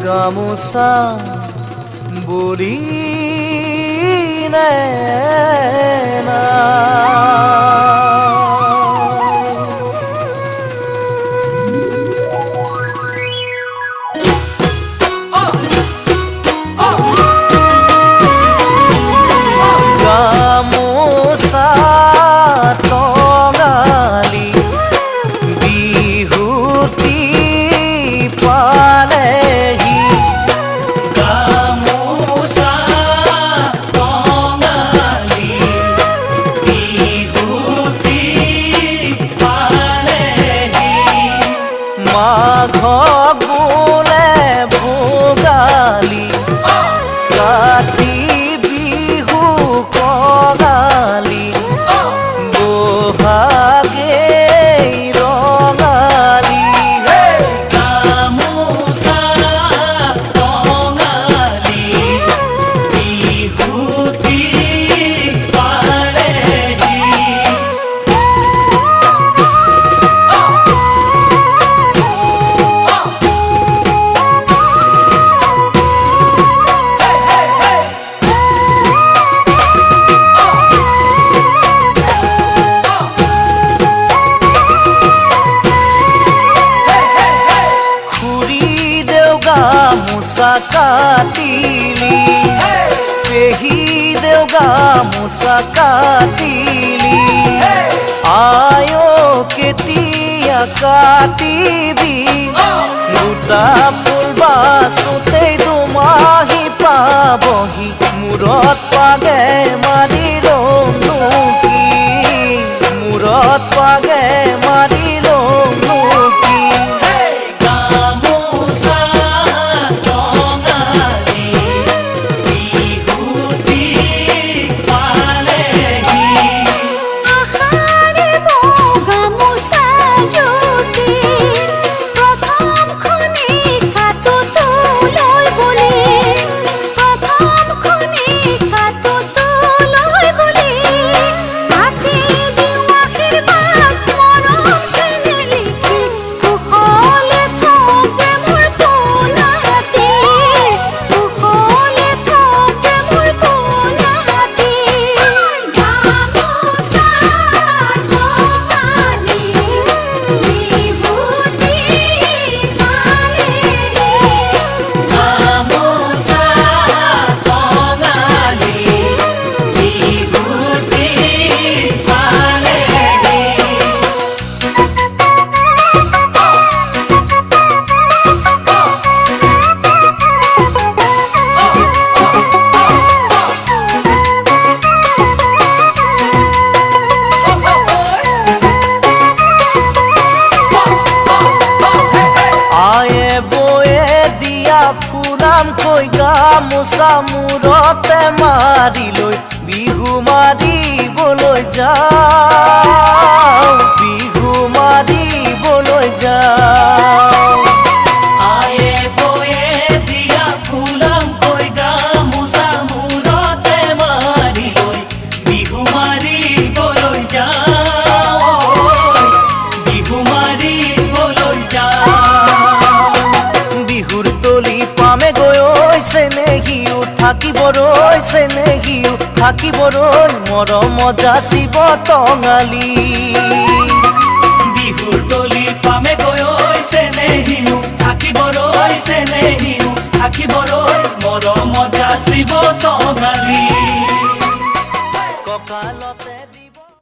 গামোচা বুৰি নেনা গামোচা টঙালি বিহুতি পালেহি গামোচা টঙালি বিহুতি পালেহি মাঘ বোলে ভোগালী কাতি বিহু কঙালী বহাগে ৰঙালী গামোচা টঙালি বিহুতি পালেহি গামোচা কাটিলি পেহী দেও গামোচা কাটিলি আয়ো কেতিয়া কাটিবি দুটা ফুল বাচোতেই দুমাহী পাবহি মূৰত পাগে মাৰি লৌকি মূৰত পাগে মাৰি লৌকি ফুলামকৈ গামোচা মূৰতে মাৰি লৈ বিহু মাৰিবলৈ যাওঁ বিহু মাৰিবলৈ যাওঁ আয়ে বয়ে দিয়া ফুলামকৈ গামোচা মূৰতে মাৰি লৈ বিহু মাৰিবলৈ যাওঁ বিহু মাৰিবলৈ যাওঁ বিহুৰ তলি পামে গৈ চেনেহিও থাকিবলৈ চেনেহিও থাকিবলৈ মৰমত যাচিব টঙালি বিহুৰ তলি পামে গৈ চেনেহি